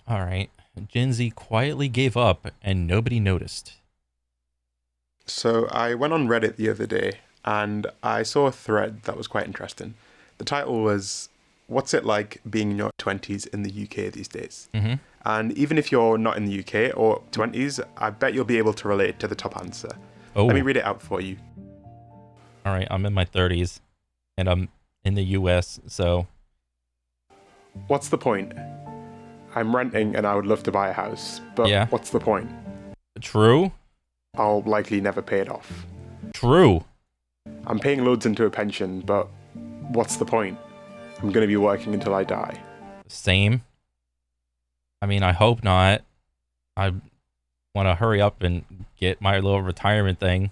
All right. Gen Z quietly gave up and nobody noticed. So I went on Reddit the other day and I saw a thread that was quite interesting. The title was, "What's it like being in your 20s in the UK these days?" Mm-hmm. And even if you're not in the UK or 20s, I bet you'll be able to relate to the top answer. Let me Oh, read it out for you. all right. I'm in my 30s and I'm in the US. So, What's the point? I'm renting and I would love to buy a house, but yeah. what's the point? True. I'll likely never pay it off. True. I'm paying loads into a pension, but what's the point? I'm going to be working until I die. Same. I mean, I hope not. I want to hurry up and get my little retirement thing.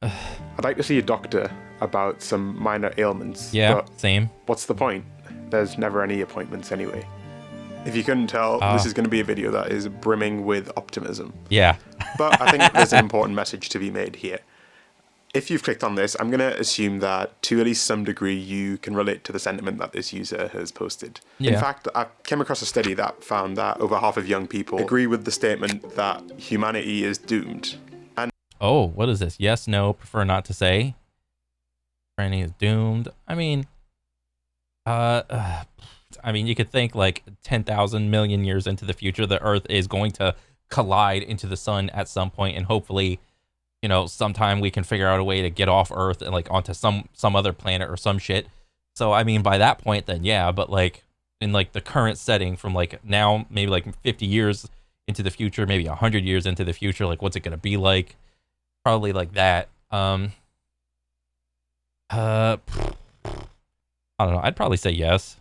I'd like to see a doctor about some minor ailments, Yeah, but same. what's the point? There's never any appointments anyway. If you couldn't tell, Uh, this is going to be a video that is brimming with optimism. yeah. But I think there's an important message to be made here. If you've clicked on this, I'm going to assume that to at least some degree you can relate to the sentiment that this user has posted. In Yeah. fact, I came across a study that found that over half of young people agree with the statement that humanity is doomed. And Oh, what is this? Yes, no, prefer not to say. Franny is doomed. Uh, uh, you could think like 10,000 million years into the future, the Earth is going to collide into the sun at some point, and hopefully, sometime we can figure out a way to get off Earth and like onto some other planet or some shit. So, by that point, then yeah, but like in like the current setting, from like now, maybe like 50 years into the future, maybe 100 years into the future, like what's it gonna be like? Probably like that. Uh, I don't know. I'd probably say yes.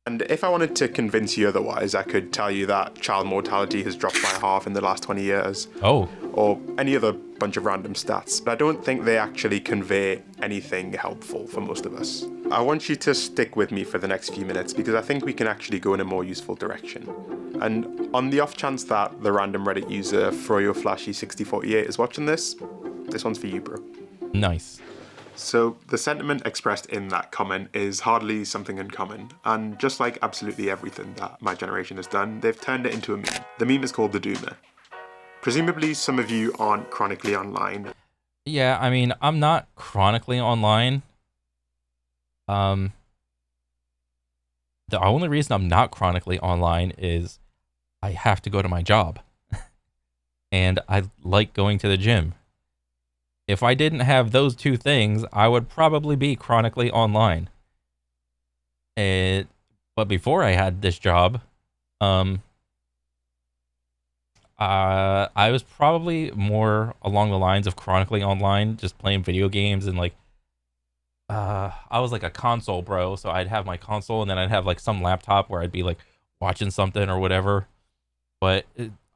And if I wanted to convince you otherwise, I could tell you that child mortality has dropped by half in the last 20 years, Oh, or any other bunch of random stats, but I don't think they actually convey anything helpful for most of us. I want you to stick with me for the next few minutes because I think we can actually go in a more useful direction. And on the off chance that the random Reddit user FroyoFlashy6048 is watching this one's for you, bro. nice. So the sentiment expressed in that comment is hardly something uncommon, and just like absolutely everything that my generation has done, they've turned it into a meme. The meme is called the Dumer. Presumably some of you aren't chronically online. Yeah, I'm not chronically online. Um, the only reason I'm not chronically online is I have to go to my job, and I like going to the gym. If I didn't have those two things, I would probably be chronically online. It, but before I had this job, um, I was probably more along the lines of chronically online, just playing video games and like, I was like a console bro, so I'd have my console and then I'd have like some laptop where I'd be like watching something or whatever. But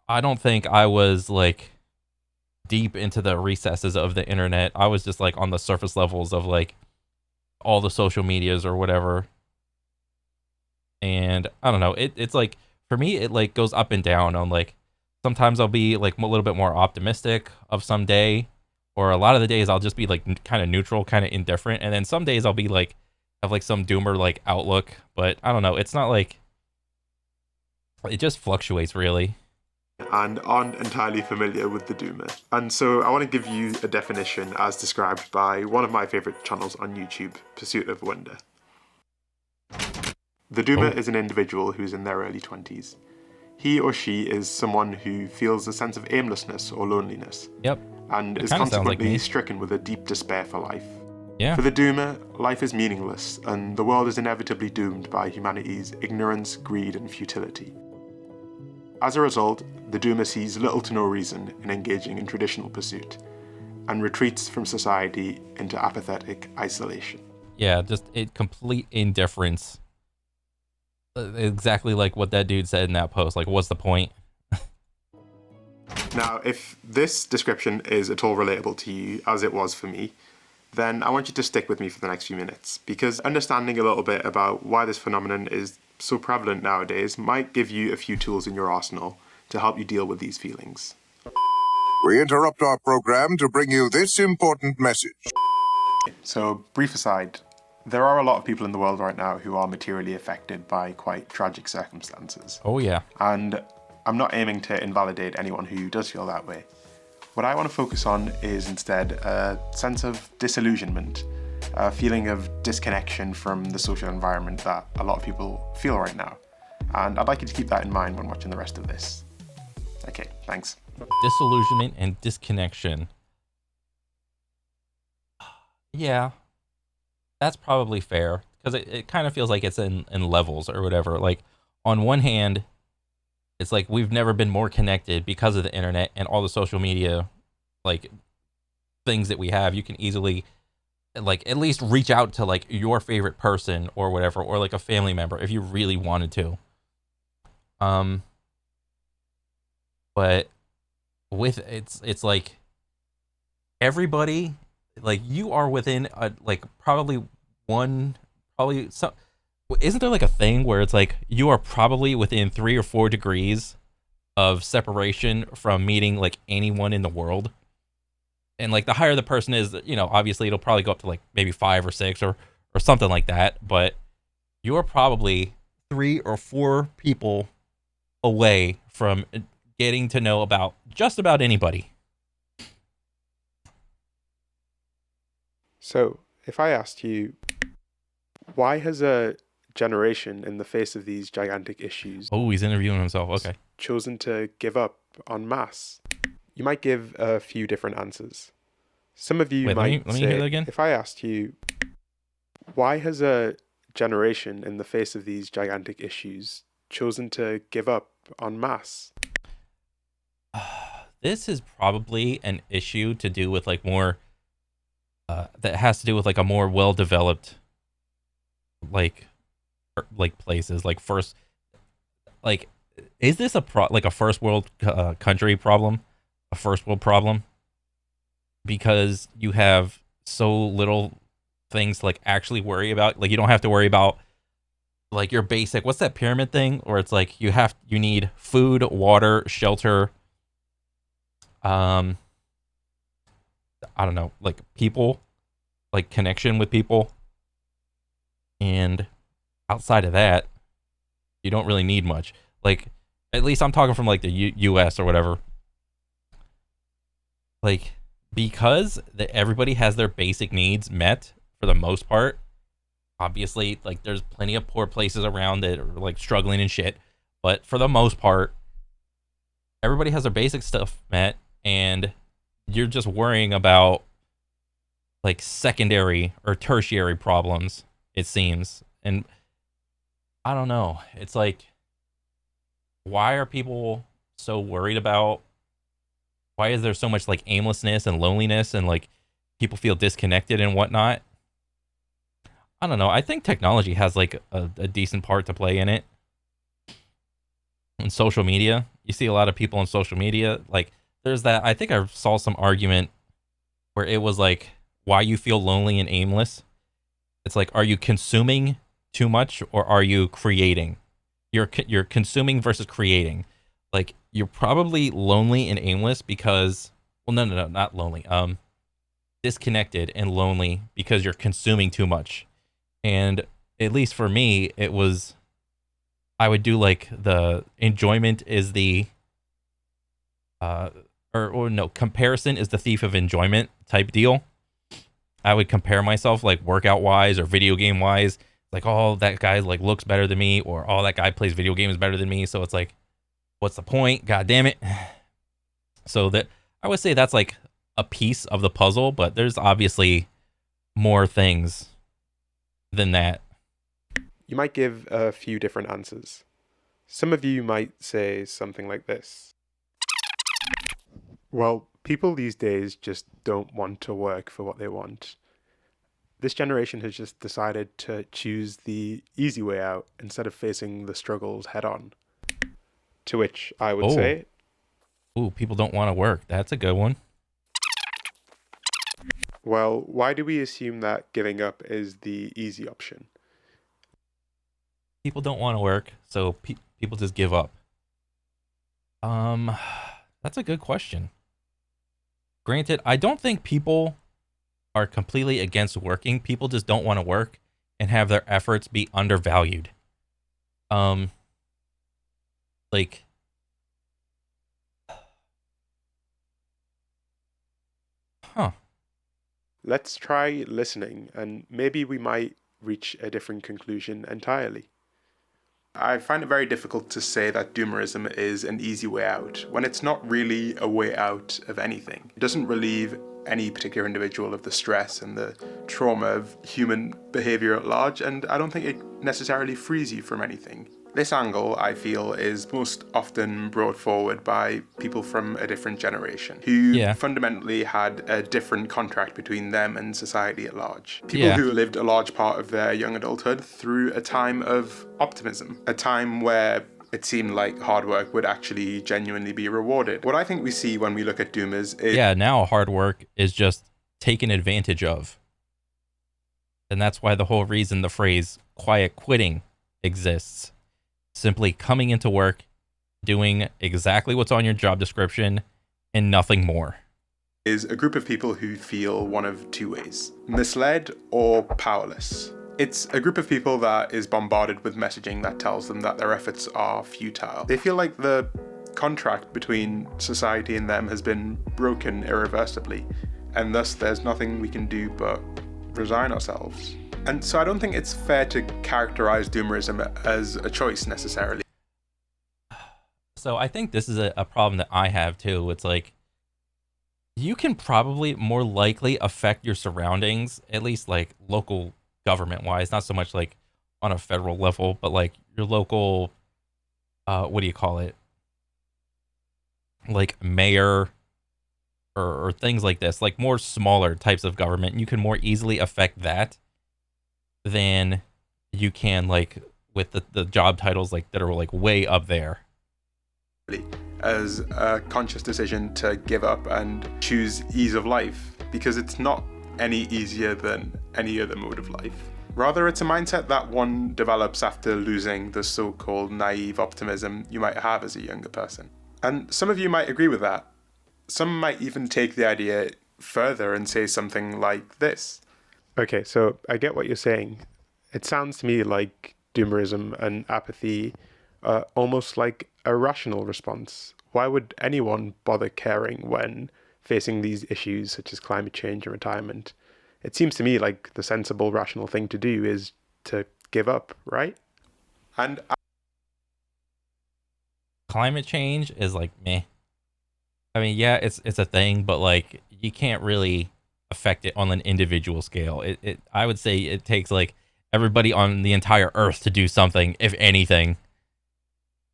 I don't think I was like deep into the recesses of the internet. I was just like on the surface levels of like all the social medias or whatever. And I don't know, it's like for me it like goes up and down on like sometimes I'll be like a little bit more optimistic of some day, or a lot of the days I'll just be like kind of neutral, kind of indifferent, and then some days I'll be like have like some doomer like outlook, but I don't know, it's not like it just fluctuates really. And aren't entirely familiar with the Doomer. And so I want to give you a definition as described by one of my favourite channels on YouTube, Pursuit of Wonder. The Doomer Oh, is an individual who's in their early 20s. He or she is someone who feels a sense of aimlessness or loneliness, yep, and it is kind of sounds like consequently me. stricken with a deep despair for life. Yeah. For the Doomer, life is meaningless, and the world is inevitably doomed by humanity's ignorance, greed, and futility. As a result, the Doomer sees little to no reason in engaging in traditional pursuit, and retreats from society into apathetic isolation. Yeah, just a complete indifference. Exactly like what that dude said in that post. Like, what's the point? Now, if this description is at all relatable to you, as it was for me, then I want you to stick with me for the next few minutes, because understanding a little bit about why this phenomenon is so prevalent nowadays might give you a few tools in your arsenal to help you deal with these feelings. We interrupt our program to bring you this important message. So, brief aside, There are a lot of people in the world right now who are materially affected by quite tragic circumstances. Oh, yeah. And I'm not aiming to invalidate anyone who does feel that way. What I want to focus on is instead a sense of disillusionment, a feeling of disconnection from the social environment that a lot of people feel right now. And I'd like you to keep that in mind when watching the rest of this. Okay, thanks. Disillusionment and disconnection. Yeah, that's probably fair, because it kind of feels like it's in levels or whatever. Like, on one hand, it's like we've never been more connected because of the internet and all the social media, like, things that we have. You can easily, like, at least reach out to, like, your favorite person or whatever, or like a family member if you really wanted to. But with it's like everybody, like, you are within a, like, probably some, isn't there like a thing where it's like you are probably within 3 or 4 degrees of separation from meeting like anyone in the world? And like the higher the person is, obviously it'll probably go up to like maybe 5 or 6 or something like that, but you're probably 3 or 4 people away from getting to know about just about anybody. So, if I asked you, why has a generation in the face of these gigantic issues Oh, he's interviewing himself. Okay. chosen to give up en masse? You might give a few different answers. Some of you Wait, might let me say, hear that again. if I asked you, why has a generation in the face of these gigantic issues chosen to give up en masse? This is probably an issue to do with like more that has to do with like a more well-developed like places, like first, like, is this like a first world country problem, a first world problem, because you have so little things to like actually worry about. Like, you don't have to worry about like your basic, what's that pyramid thing where it's like you need food, water, shelter, I don't know, like people, like connection with people, and outside of that, you don't really need much. Like, at least I'm talking from like the U.S. or whatever. Like, because everybody has their basic needs met for the most part. Obviously, like, there's plenty of poor places around that are like struggling and shit, but for the most part, everybody has their basic stuff met, and you're just worrying about like secondary or tertiary problems, it seems. And I don't know. It's like, why are people so worried about, why is there so much like aimlessness and loneliness and like people feel disconnected and whatnot? I don't know. I think technology has like a decent part to play in it. In social media, you see a lot of people on social media. Like, there's that, I think I saw some argument where it was like, why you feel lonely and aimless. It's like, are you consuming too much or are you creating? You're consuming versus creating. Like, you're probably lonely and aimless because, well, no, not lonely. Disconnected and lonely because you're consuming too much. And at least for me, it was, I would do like the enjoyment is the, or no, comparison is the thief of enjoyment type deal. I would compare myself like workout wise or video game wise. Like, oh, that guy like looks better than me, or oh, that guy plays video games better than me. So it's like, what's the point? God damn it. So that, I would say that's like a piece of the puzzle, but there's obviously more things than that. You might give a few different answers. Some of you might say something like this. Well, people these days just don't want to work for what they want. This generation has just decided to choose the easy way out instead of facing the struggles head on. To which I would say, ooh, people don't want to work. That's a good one. well, why do we assume that giving up is the easy option? People don't want to work, so people just give up. That's a good question. Granted, I don't think people are completely against working. People just don't want to work, and have their efforts be undervalued. Like, huh. Let's try listening, and maybe we might reach a different conclusion entirely. I find it very difficult to say that doomerism is an easy way out, when it's not really a way out of anything. It doesn't relieve any particular individual of the stress and the trauma of human behaviour at large, and I don't think it necessarily frees you from anything. This angle, I feel, is most often brought forward by people from a different generation who fundamentally had a different contract between them and society at large. People who lived a large part of their young adulthood through a time of optimism, a time where it seemed like hard work would actually genuinely be rewarded. What I think we see when we look at doomers is... Yeah, now hard work is just taken advantage of. And that's why the whole reason the phrase quiet quitting exists. Simply coming into work, doing exactly what's on your job description, and nothing more. Is a group of people who feel one of two ways: misled or powerless. It's a group of people that is bombarded with messaging that tells them that their efforts are futile. They feel like the contract between society and them has been broken irreversibly, and thus there's nothing we can do but resign ourselves. And so I don't think it's fair to characterize doomerism as a choice necessarily. So I think this is a problem that I have too. It's like, you can probably more likely affect your surroundings, at least like local government wise, not so much like on a federal level, but like your local, what do you call it? Like mayor or things like this, like more smaller types of government. You can more easily affect that than you can like with the job titles like that are like way up there. As a conscious decision to give up and choose ease of life, because it's not any easier than any other mode of life. Rather, it's a mindset that one develops after losing the so-called naive optimism you might have as a younger person. And some of you might agree with that. Some might even take the idea further and say something like this. Okay, so I get what you're saying. It sounds to me like doomerism and apathy are almost like a rational response. Why would anyone bother caring when facing these issues such as climate change and retirement? It seems to me like the sensible, rational thing to do is to give up, right? And climate change is like meh. I mean, yeah, it's a thing, but like you can't really affect it on an individual scale. It I would say it takes like everybody on the entire earth to do something, if anything.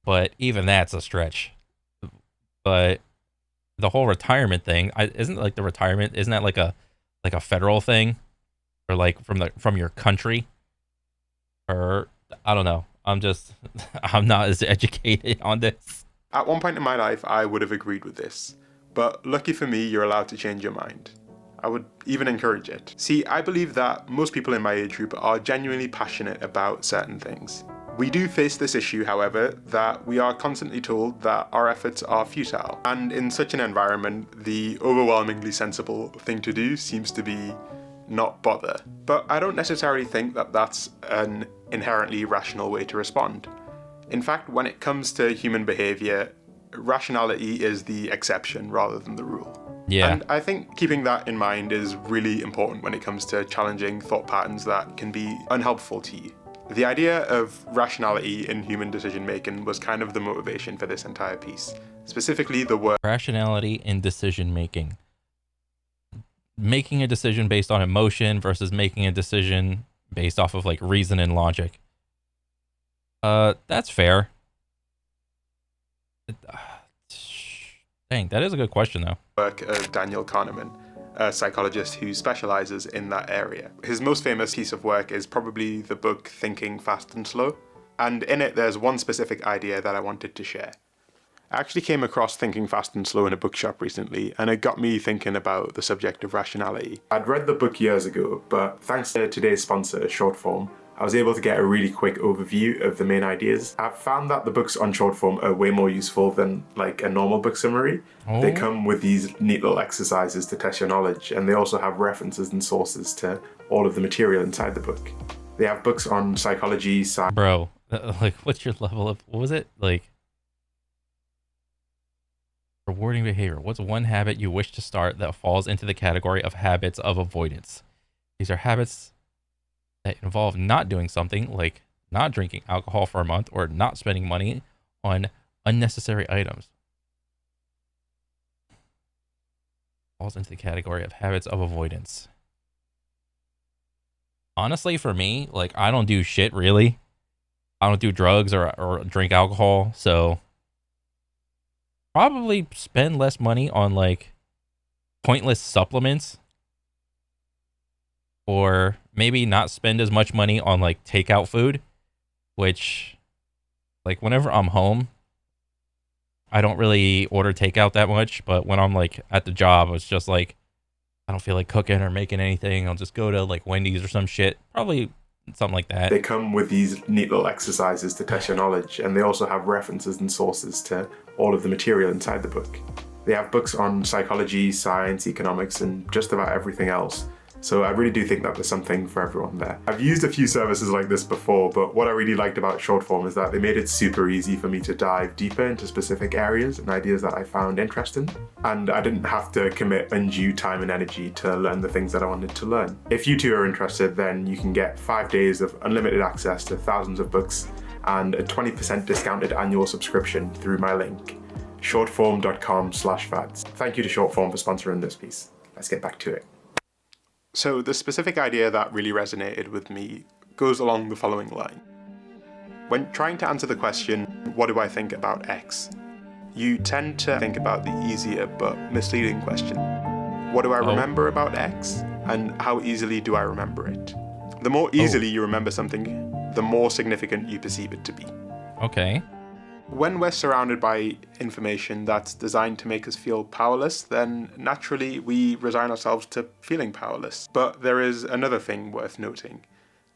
But even that's a stretch. But the whole retirement thing, isn't like the retirement, isn't that like a federal thing, or like from your country, or I don't know. I'm not as educated on this. At one point in my life, I would have agreed with this. But lucky for me, you're allowed to change your mind. I would even encourage it. See, I believe that most people in my age group are genuinely passionate about certain things. We do face this issue, however, that we are constantly told that our efforts are futile. And in such an environment, the overwhelmingly sensible thing to do seems to be not bother. But I don't necessarily think that that's an inherently rational way to respond. In fact, when it comes to human behavior, rationality is the exception rather than the rule. Yeah. And I think keeping that in mind is really important when it comes to challenging thought patterns that can be unhelpful to you. The idea of rationality in human decision-making was kind of the motivation for this entire piece. Specifically, the word rationality in decision-making. Making a decision based on emotion versus making a decision based off of like reason and logic. That's fair. Dang, that is a good question though. Work of Daniel Kahneman, a psychologist who specializes in that area. His most famous piece of work is probably the book Thinking Fast and Slow, and in it there's one specific idea that I wanted to share. I actually came across Thinking Fast and Slow in a bookshop recently, and it got me thinking about the subject of rationality. I'd read the book years ago, but thanks to today's sponsor, Shortform, I was able to get a really quick overview of the main ideas. I've found that the books on Shortform are way more useful than like a normal book summary. Oh. They come with these neat little exercises to test your knowledge, and they also have references and sources to all of the material inside the book. They have books on psychology, Bro, like, what's your level of, what was it? Like, rewarding behavior. What's one habit you wish to start that falls into the category of habits of avoidance? These are habits that involve not doing something like not drinking alcohol for a month or not spending money on unnecessary items. Falls into the category of habits of avoidance. Honestly, for me, like, I don't do shit really. I don't do drugs or drink alcohol, so probably spend less money on like pointless supplements, or maybe not spend as much money on like takeout food, which, like, whenever I'm home, I don't really order takeout that much, but when I'm like at the job, it's just like I don't feel like cooking or making anything. I'll just go to like Wendy's or some shit. Probably something like that. They come with these neat little exercises to test your knowledge, and they also have references and sources to all of the material inside the book. They have books on psychology, science, economics, and just about everything else. So I really do think that there's something for everyone there. I've used a few services like this before, but what I really liked about Shortform is that they made it super easy for me to dive deeper into specific areas and ideas that I found interesting. And I didn't have to commit undue time and energy to learn the things that I wanted to learn. If you too are interested, then you can get 5 days of unlimited access to thousands of books and a 20% discounted annual subscription through my link, shortform.com/fads. Thank you to Shortform for sponsoring this piece. Let's get back to it. So the specific idea that really resonated with me goes along the following line. When trying to answer the question, what do I think about X? You tend to think about the easier but misleading question. What do I remember about X? And how easily do I remember it? The more easily you remember something, the more significant you perceive it to be. Okay. When we're surrounded by information that's designed to make us feel powerless, then naturally we resign ourselves to feeling powerless. But there is another thing worth noting,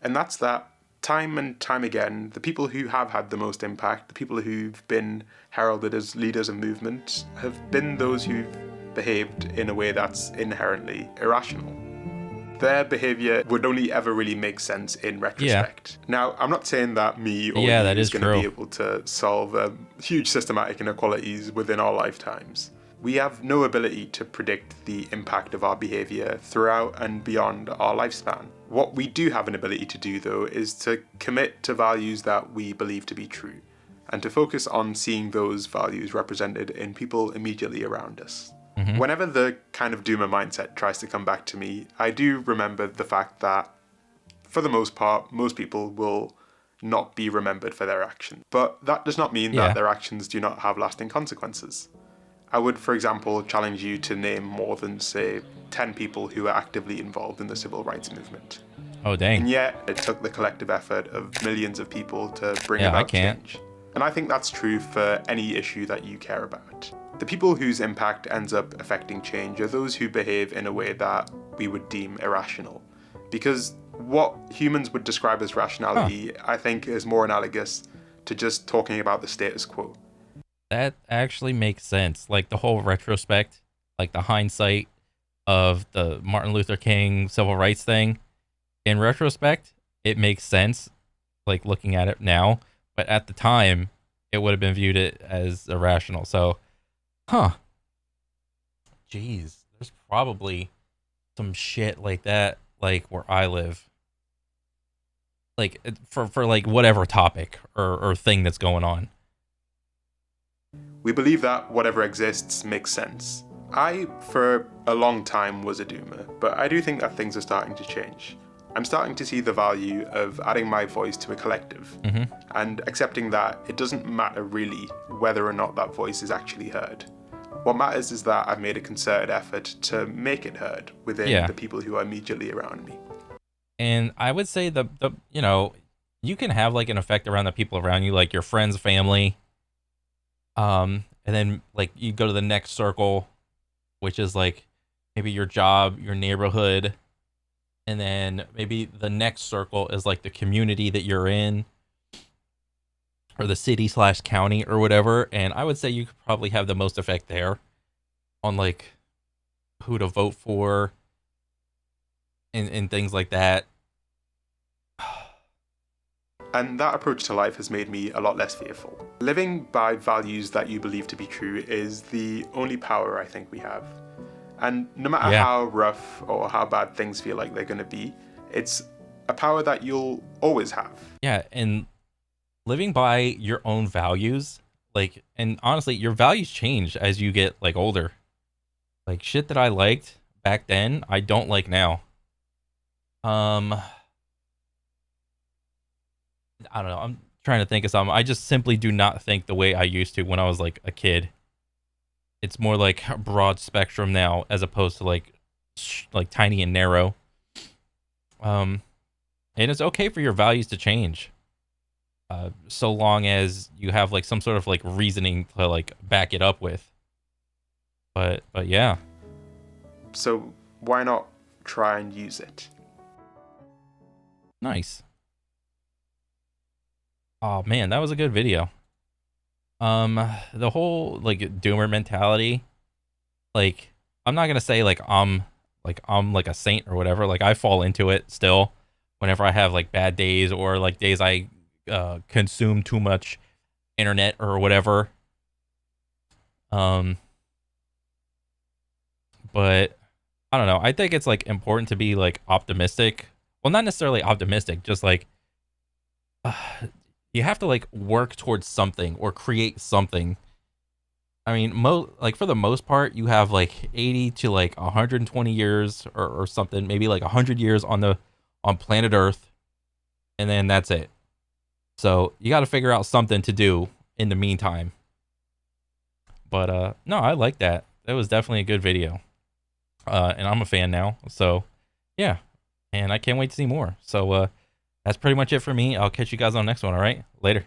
and that's that time and time again, the people who have had the most impact, the people who've been heralded as leaders of movement, have been those who've behaved in a way that's inherently irrational. Their behavior would only ever really make sense in retrospect. Now, I'm not saying that me or you is going to be able to solve huge systematic inequalities within our lifetimes. We have no ability to predict the impact of our behavior throughout and beyond our lifespan. What we do have an ability to do, though, is to commit to values that we believe to be true, and to focus on seeing those values represented in people immediately around us. Whenever the kind of Dumer mindset tries to come back to me, I do remember the fact that, for the most part, most people will not be remembered for their actions. But that does not mean that their actions do not have lasting consequences. I would, for example, challenge you to name more than, say, 10 people who are actively involved in the civil rights movement. Oh, dang. And yet, it took the collective effort of millions of people to bring about change. And I think that's true for any issue that you care about. The people whose impact ends up affecting change are those who behave in a way that we would deem irrational. Because what humans would describe as rationality, I think, is more analogous to just talking about the status quo. That actually makes sense. Like the whole retrospect, like the hindsight of the Martin Luther King civil rights thing. In retrospect, it makes sense, like looking at it now. But at the time, it would have been viewed as irrational. So, Jeez, there's probably some shit like that, like where I live. Like for like whatever topic or thing that's going on. We believe that whatever exists makes sense. I, for a long time, was a Dumer, but I do think that things are starting to change. I'm starting to see the value of adding my voice to a collective and accepting that it doesn't matter really whether or not that voice is actually heard. What matters is that I've made a concerted effort to make it heard within the people who are immediately around me. And I would say the you know, you can have like an effect around the people around you, like your friends, family. And then like you go to the next circle, which is like maybe your job, your neighborhood. And then maybe the next circle is like the community that you're in, or the city/county or whatever. And I would say you could probably have the most effect there on like who to vote for and things like that. And that approach to life has made me a lot less fearful. Living by values that you believe to be true is the only power I think we have. And no matter Yeah. how rough or how bad things feel like they're going to be, it's a power that you'll always have. Yeah, and living by your own values, like, and honestly, your values change as you get like older. Like shit that I liked back then, I don't like now. Um, I don't know. I'm trying to think of something. I just simply do not think the way I used to when I was like a kid. It's more like a broad spectrum now as opposed to like like tiny and narrow. Um, and it's okay for your values to change. So long as you have like some sort of like reasoning to like back it up with. But yeah, So why not try and use it? nice. Oh man, that was a good video. The whole like doomer mentality, like I'm not gonna say like I'm like a saint or whatever. Like I fall into it still whenever I have like bad days or like days I consume too much internet or whatever. Um, but I don't know. I think it's like important to be like optimistic. Well, not necessarily optimistic, just like uh, you have to like work towards something or create something. I mean, like for the most part, you have like 80 to like 120 years or something, maybe like 100 years on planet Earth, and then that's it. So you got to figure out something to do in the meantime. But no, I like that. That was definitely a good video. And I'm a fan now. So yeah, and I can't wait to see more. So that's pretty much it for me. I'll catch you guys on the next one. All right, later.